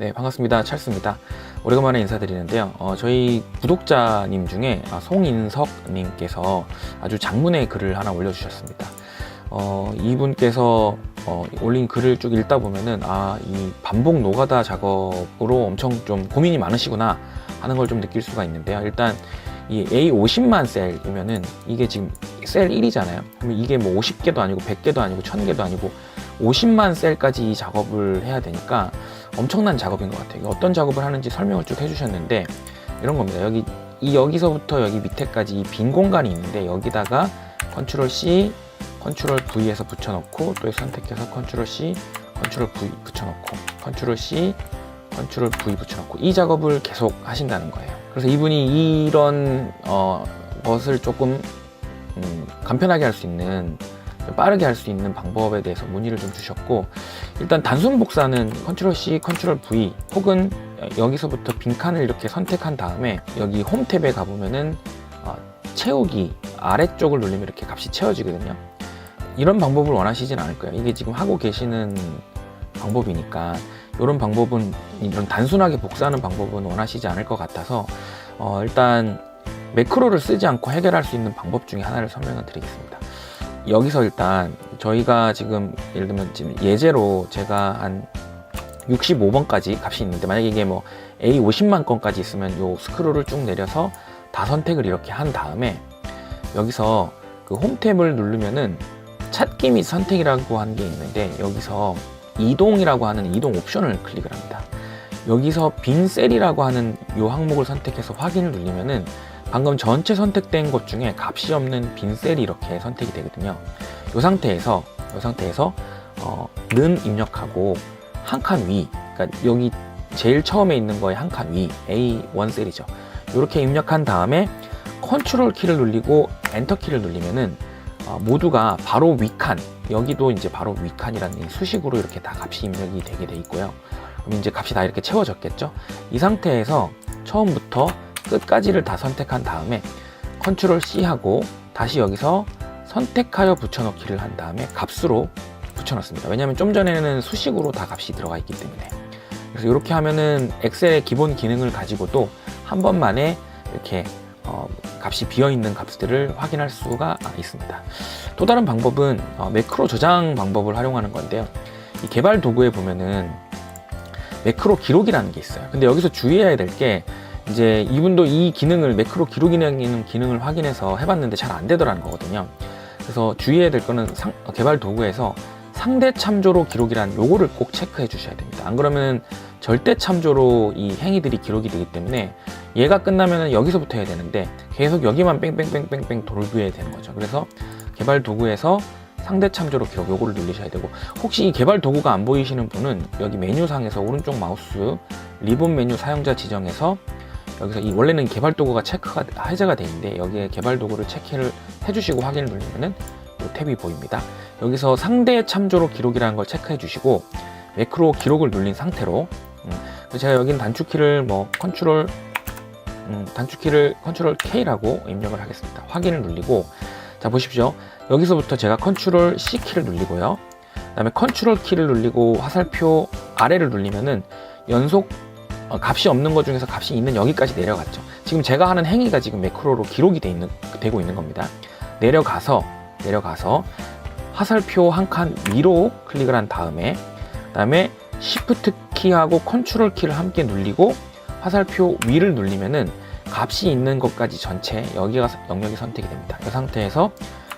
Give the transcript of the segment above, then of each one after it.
네, 반갑습니다. 찰스입니다. 오래간만에 인사드리는데요. 저희 구독자님 중에 송인석님께서 아주 장문의 글을 하나 올려주셨습니다. 이분께서 올린 글을 쭉 읽다 보면은 이 반복 노가다 작업으로 엄청 좀 고민이 많으시구나 하는 걸 좀 느낄 수가 있는데요. 일단 이 A50만 셀이면은 이게 지금 셀 1이잖아요. 그러면 이게 뭐 50개도 아니고 100개도 아니고 1000개도 아니고 50만 셀까지 이 작업을 해야 되니까 엄청난 작업인 것 같아요. 어떤 작업을 하는지 설명을 쭉 해주셨는데 이런 겁니다. 여기서부터 여기 밑에까지 이 빈 공간이 있는데 여기다가 컨트롤 C, 컨트롤 V에서 붙여놓고 또 선택해서 컨트롤 C, 컨트롤 V 붙여놓고 컨트롤 C, 컨트롤 V 붙여놓고 이 작업을 계속 하신다는 거예요. 그래서 이분이 이런 것을 조금 간편하게 할 수 있는, 빠르게 할 수 있는 방법에 대해서 문의를 좀 주셨고, 일단 단순 복사는 컨트롤 C, 컨트롤 V 혹은 여기서부터 빈칸을 이렇게 선택한 다음에 여기 홈 탭에 가보면은 채우기 아래쪽을 누르면 이렇게 값이 채워지거든요. 이런 방법을 원하시진 않을 거예요. 이게 지금 하고 계시는 방법이니까 이런 방법은, 이런 단순하게 복사하는 방법은 원하시지 않을 것 같아서 일단 매크로를 쓰지 않고 해결할 수 있는 방법 중에 하나를 설명을 드리겠습니다. 여기서 일단 저희가 지금 예를 들면 지금 예제로 제가 한 65번까지 값이 있는데, 만약에 이게 뭐 A50만 건까지 있으면 요 스크롤을 쭉 내려서 다 선택을 이렇게 한 다음에 여기서 그 홈 탭을 누르면은 찾기 및 선택이라고 하는 게 있는데, 여기서 이동이라고 하는 이동 옵션을 클릭을 합니다. 여기서 빈 셀이라고 하는 요 항목을 선택해서 확인을 누르면은 방금 전체 선택된 것 중에 값이 없는 빈 셀이 이렇게 선택이 되거든요. 이 상태에서 는 입력하고 한 칸 위, 그러니까 여기 제일 처음에 있는 거에 한 칸 위, A1 셀이죠. 이렇게 입력한 다음에 컨트롤 키를 누르고 엔터 키를 누르면은 모두가 바로 위칸, 여기도 이제 바로 위칸이라는 수식으로 이렇게 다 값이 입력이 되게 돼 있고요. 그럼 이제 값이 다 이렇게 채워졌겠죠. 이 상태에서 처음부터 끝까지를 다 선택한 다음에 컨트롤 C 하고 다시 여기서 선택하여 붙여넣기를 한 다음에 값으로 붙여넣습니다. 왜냐하면 좀 전에는 수식으로 다 값이 들어가 있기 때문에. 그래서 이렇게 하면은 엑셀의 기본 기능을 가지고도 한 번만에 이렇게 값이 비어있는 값들을 확인할 수가 있습니다. 또 다른 방법은 매크로 저장 방법을 활용하는 건데요. 이 개발 도구에 보면은 매크로 기록이라는 게 있어요. 근데 여기서 주의해야 될 게, 이제 이분도 이 기능을, 매크로 기록이라는 기능을 확인해서 해봤는데 잘 안 되더라는 거거든요. 그래서 주의해야 될 거는 개발 도구에서 상대 참조로 기록이라는 요거를 꼭 체크해 주셔야 됩니다. 안 그러면 절대 참조로 이 행위들이 기록이 되기 때문에 얘가 끝나면 여기서부터 해야 되는데 계속 여기만 뺑뺑뺑뺑뺑 돌려야 되는 거죠. 그래서 개발 도구에서 상대 참조로 기록 요거를 누르셔야 되고, 혹시 이 개발 도구가 안 보이시는 분은 여기 메뉴상에서 오른쪽 마우스 리본 메뉴 사용자 지정에서 여기서 원래는 개발 도구가 해제가 되어 있는데 여기에 개발 도구를 체크를 해주시고 확인을 누르면은 이 탭이 보입니다. 여기서 상대 참조로 기록이라는 걸 체크해 주시고 매크로 기록을 눌린 상태로 제가 여기는 단축키를 컨트롤 K라고 입력을 하겠습니다. 확인을 누르고, 자 보십시오. 여기서부터 제가 컨트롤 C 키를 누르고요. 그 다음에 컨트롤 키를 누르고 화살표 아래를 누르면은 연속 값이 없는 것 중에서 값이 있는 여기까지 내려갔죠. 지금 제가 하는 행위가 지금 매크로로 기록이 되고 있는 겁니다. 내려가서 화살표 한 칸 위로 클릭을 한 다음에 그다음에 Shift 키하고 컨트롤 키를 함께 누르고 화살표 위를 누르면은 값이 있는 것까지 전체 여기가 영역이 선택이 됩니다. 이 상태에서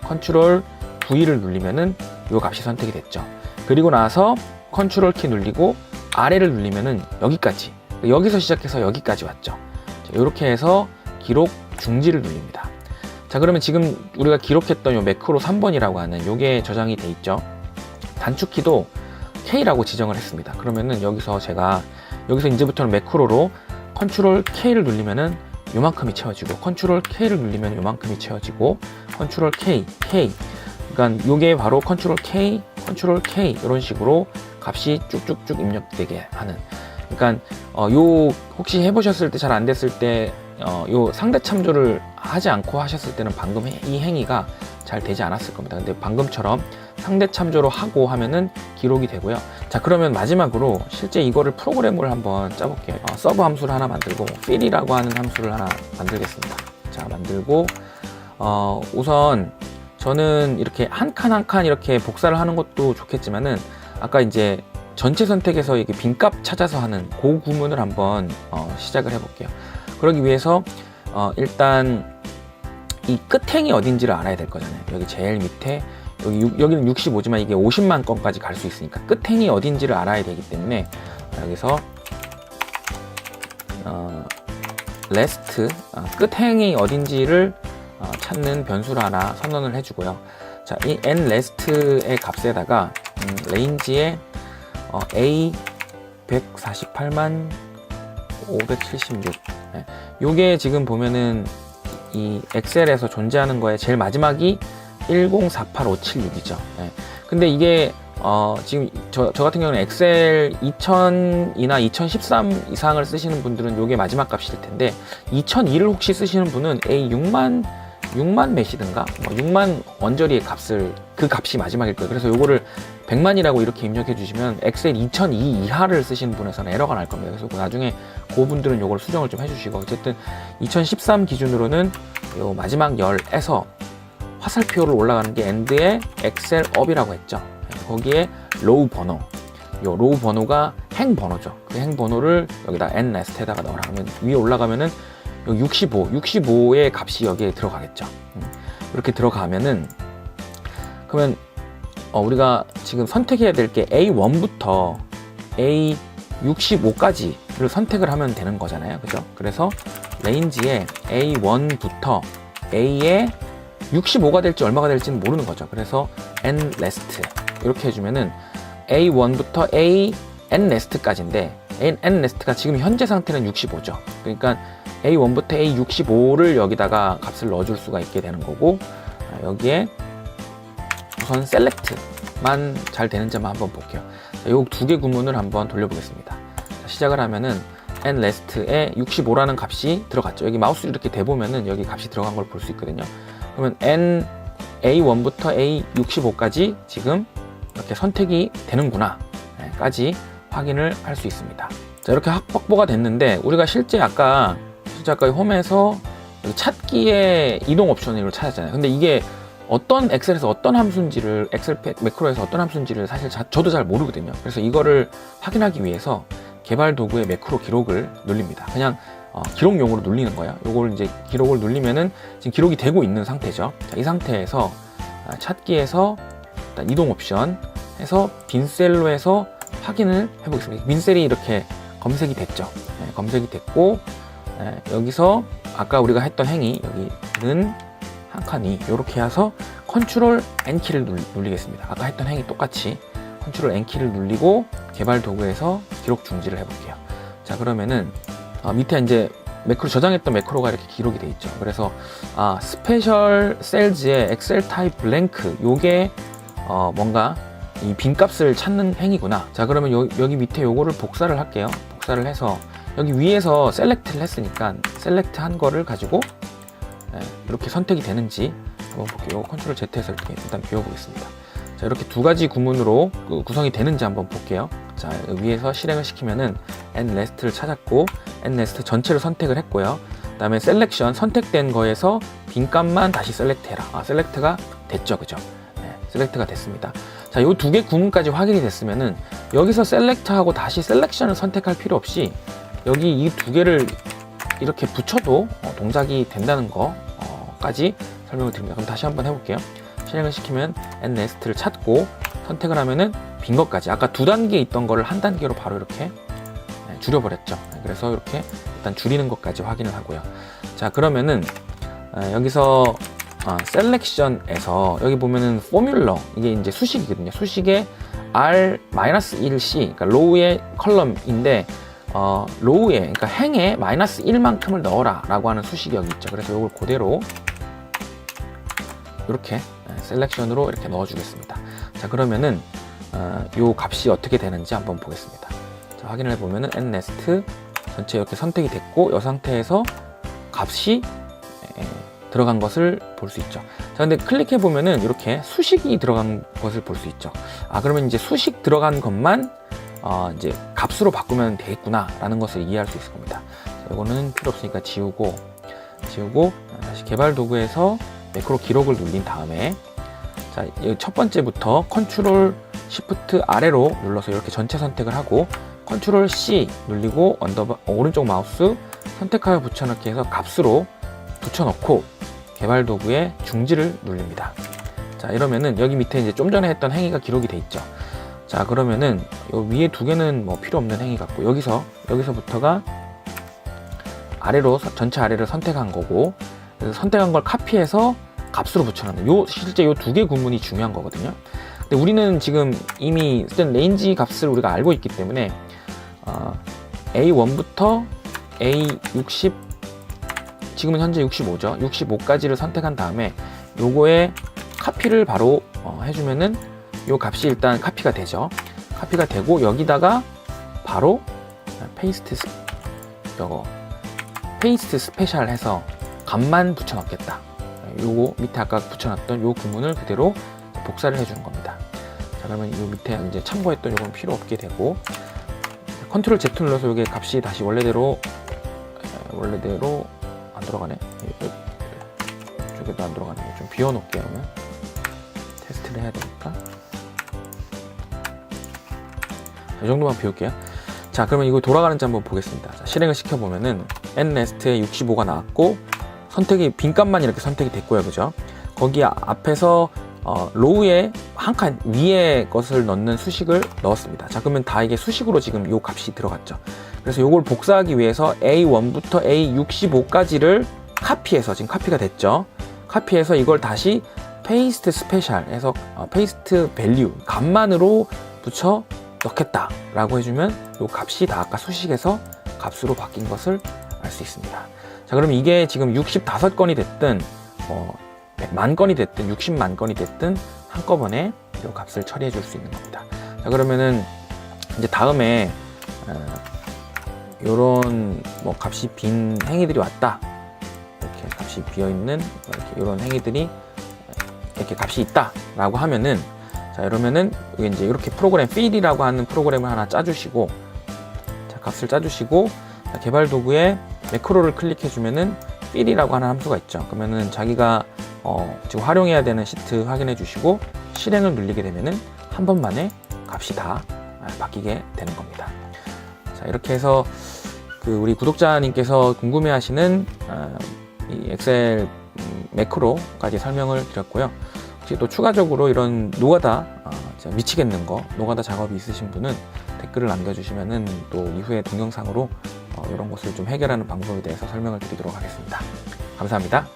컨트롤 V를 누르면은 이 값이 선택이 됐죠. 그리고 나서 컨트롤 키 누르고 아래를 누르면은 여기까지, 여기서 시작해서 여기까지 왔죠. 이렇게 해서 기록 중지를 누릅니다. 자, 그러면 지금 우리가 기록했던 요 매크로 3번이라고 하는 요게 저장이 돼 있죠. 단축키도 K라고 지정을 했습니다. 그러면은 여기서 이제부터는 매크로로 컨트롤 K를 누르면은 요만큼이 채워지고, 컨트롤 K를 누르면 요만큼이 채워지고, 컨트롤 K, 그러니까 요게 바로 컨트롤 K 이런 식으로 값이 쭉쭉쭉 입력되게 하는. 그러니까 요 혹시 해보셨을 때 잘 안 됐을 때 요 상대 참조를 하지 않고 하셨을 때는 방금 이 행위가 잘 되지 않았을 겁니다. 근데 방금처럼 상대 참조로 하고 하면은 기록이 되고요. 자, 그러면 마지막으로 실제 이거를 프로그램을 한번 짜볼게요. 서브 함수를 하나 만들고 fill이라고 하는 함수를 하나 만들겠습니다. 자, 만들고 우선 저는 이렇게 한 칸 한 칸 이렇게 복사를 하는 것도 좋겠지만은 아까 이제 전체 선택에서 이게 빈값 찾아서 하는 그 구문을 한번 시작을 해볼게요. 그러기 위해서 일단 이 끝행이 어딘지를 알아야 될 거잖아요. 여기 제일 밑에 여기는 65지만 이게 50만 건까지 갈 수 있으니까 끝행이 어딘지를 알아야 되기 때문에 여기서 last 끝행이 어딘지를 찾는 변수를 하나 선언을 해주고요. 자, 이 nLast의 값에다가 range에 A 148만 576 요게 지금 보면은 이 엑셀에서 존재하는 거에 제일 마지막이 1048576이죠. 근데 이게 지금 저 같은 경우는 엑셀 2002나 2013 이상을 쓰시는 분들은 요게 마지막 값일 텐데 2002를 혹시 쓰시는 분은 A 6만 몇이든가 6만 원저리의 그 값이 마지막일 거예요. 그래서 요거를 100만이라고 이렇게 입력해 주시면 엑셀 2002 이하를 쓰시는 분에서는 에러가 날 겁니다. 그래서 나중에 그 분들은 요걸 수정을 좀 해주시고 어쨌든 2013 기준으로는 요 마지막 열에서 화살표로 올라가는 게 end에 엑셀 up이라고 했죠. 거기에 row 번호, 요 row 번호가 행 번호죠. 그 행 번호를 여기다 nLast에다가 넣으라 하면 위에 올라가면은 여기 65의 값이 여기에 들어가겠죠. 이렇게 들어가면은 그러면 우리가 지금 선택해야 될 게 A1부터 A65까지를 선택을 하면 되는 거잖아요. 그죠? 그래서 range에 A1부터 A에 65가 될지 얼마가 될지는 모르는 거죠. 그래서 nLast 이렇게 해주면은 A1부터 nLast까지인데 nLast가 지금 현재 상태는 65죠. 그러니까 A1부터 A65를 여기다가 값을 넣어줄 수가 있게 되는 거고 여기에 우선 select만 잘 되는지 한번 볼게요. 이 두 개 구문을 한번 돌려보겠습니다. 시작을 하면은 nLast에 65라는 값이 들어갔죠. 여기 마우스를 이렇게 대보면은 여기 값이 들어간 걸 볼 수 있거든요. 그러면 A1부터 A65까지 지금 이렇게 선택이 되는구나 까지 확인을 할 수 있습니다. 자, 이렇게 확보가 됐는데 우리가 실제 아까 홈에서 찾기의 이동 옵션을 찾았잖아요. 근데 이게 어떤 엑셀에서 어떤 함수인지를 엑셀 매크로에서 어떤 함수인지를 사실 저도 잘 모르거든요. 그래서 이거를 확인하기 위해서 개발 도구의 매크로 기록을 눌립니다. 그냥 기록용으로 눌리는 거예요. 요걸 이제 기록을 눌리면은 지금 기록이 되고 있는 상태죠. 자, 이 상태에서 찾기에서 일단 이동 옵션 해서 빈 셀로 해서 확인을 해보겠습니다. 빈 셀이 이렇게 검색이 됐죠. 검색이 됐고 여기서 아까 우리가 했던 행위 여기는 한 칸이 이렇게 해서 컨트롤 N키를 눌리겠습니다. 아까 했던 행위 똑같이 컨트롤 N키를 눌리고 개발 도구에서 기록 중지를 해볼게요. 자, 그러면은 밑에 이제 매크로 저장했던 매크로가 이렇게 기록이 돼 있죠. 그래서 스페셜 셀즈의 엑셀 타입 블랭크 요게 뭔가 이 빈값을 찾는 행위구나. 자, 그러면 여기 밑에 요거를 복사를 할게요. 복사를 해서 여기 위에서 셀렉트를 했으니까 셀렉트 한 거를 가지고 이렇게 선택이 되는지 한번 볼게요. 컨트롤 Z에서 이렇게 일단 비워보겠습니다. 자, 이렇게 두 가지 구문으로 구성이 되는지 한번 볼게요. 자, 위에서 실행을 시키면은 nLast를 찾았고 nLast 전체를 선택을 했고요. 그 다음에 셀렉션 선택된 거에서 빈값만 다시 셀렉트 해라. 셀렉트가 됐죠. 그죠? 셀렉트가 됐습니다. 자, 이 두 개 구문까지 확인이 됐으면은 여기서 셀렉트하고 다시 셀렉션을 선택할 필요 없이 여기 이 두 개를 이렇게 붙여도 동작이 된다는 거까지 설명을 드립니다. 그럼 다시 한번 해볼게요. 실행을 시키면 nLast를 찾고 선택을 하면은 빈 것까지 아까 두 단계 있던 거를 한 단계로 바로 이렇게 줄여버렸죠. 그래서 이렇게 일단 줄이는 것까지 확인을 하고요. 자, 그러면은 여기서 셀렉션에서 여기 보면은 포뮬러 이게 이제 수식이거든요. 수식에 R-1C 그러니까 로우의 컬럼인데 로우에 그러니까 행에 -1만큼을 넣어라 라고 하는 수식이 여기 있죠. 그래서 이걸 그대로 이렇게 셀렉션으로 이렇게 넣어 주겠습니다. 자, 그러면은 요 값이 어떻게 되는지 한번 보겠습니다. 자, 확인을 해보면은 nLast 전체 이렇게 선택이 됐고 이 상태에서 값이 들어간 것을 볼 수 있죠. 자, 근데 클릭해 보면은 이렇게 수식이 들어간 것을 볼 수 있죠. 그러면 이제 수식 들어간 것만 이제 값으로 바꾸면 되겠구나 라는 것을 이해할 수 있을 겁니다. 자, 이거는 필요 없으니까 지우고 다시 개발 도구에서 매크로 기록을 눌린 다음에, 자, 첫 번째부터 컨트롤 시프트 아래로 눌러서 이렇게 전체 선택을 하고 컨트롤 C 눌리고 오른쪽 마우스 선택하여 붙여넣기 해서 값으로 붙여넣고 개발 도구의 중지를 누릅니다. 자, 이러면은 여기 밑에 이제 좀 전에 했던 행위가 기록이 돼 있죠. 자, 그러면은 요 위에 두 개는 뭐 필요 없는 행위 같고, 여기서부터가 아래로, 전체 아래를 선택한 거고, 그래서 선택한 걸 카피해서 값으로 붙여넣는, 실제 요 두 개 구문이 중요한 거거든요. 근데 우리는 지금 이미 쓴 레인지 값을 우리가 알고 있기 때문에 A1부터 A60, 지금은 현재 65죠. 65까지를 선택한 다음에 요거에 카피를 바로 해주면은 요 값이 일단 카피가 되죠. 카피가 되고 여기다가 바로 페이스트 스페셜 해서 값만 붙여넣겠다. 요거 밑에 아까 붙여놨던 요 구문을 그대로 복사를 해주는 겁니다. 자, 그러면 요 밑에 이제 참고했던 요건 필요 없게 되고, 컨트롤 Z 눌러서 요게 값이 다시 원래대로 안 들어가네. 이쪽에도 안 들어가네. 좀 비워놓을게요. 그러면 테스트를 해야 되니까 이 정도만 비울게요. 자, 그러면 이거 돌아가는지 한번 보겠습니다. 자, 실행을 시켜보면은 nrest에 65가 나왔고 선택이 빈값만 이렇게 선택이 됐고요, 그죠? 거기 앞에서 로우에 한 칸 위에 것을 넣는 수식을 넣었습니다. 자, 그러면 다 이게 수식으로 지금 요 값이 들어갔죠. 그래서 요걸 복사하기 위해서 A1부터 A65까지를 카피해서, 지금 카피가 됐죠. 카피해서 이걸 다시 페이스트 스페셜 해서 페이스트 밸류 값만으로 붙여 넣겠다 라고 해주면 요 값이 다 아까 수식에서 값으로 바뀐 것을 알 수 있습니다. 자, 그럼 이게 지금 65건이 됐든 100만 건이 됐든 60만 건이 됐든 한꺼번에 이 값을 처리해 줄 수 있는 겁니다. 자, 그러면은 이제 다음에 요런 뭐 값이 빈 행위들이 왔다, 이렇게 값이 비어 있는 이렇게 요런 행위들이 이렇게 값이 있다 라고 하면은, 자, 이러면은 이게 이제 이렇게 프로그램 필이라고 하는 프로그램을 하나 짜주시고, 자, 값을 짜주시고, 자, 개발 도구에 매크로를 클릭해 주면은 필이라고 하는 함수가 있죠. 그러면은 자기가 지금 활용해야 되는 시트 확인해 주시고 실행을 누르게 되면은 한 번만에 값이 다 바뀌게 되는 겁니다. 자, 이렇게 해서 우리 구독자님께서 궁금해 하시는 이 엑셀 매크로까지 설명을 드렸고요. 혹시 또 추가적으로 이런 노가다 미치겠는 거, 노가다 작업이 있으신 분은 댓글을 남겨주시면은 또 이후에 동영상으로 이런 것을 좀 해결하는 방법에 대해서 설명을 드리도록 하겠습니다. 감사합니다.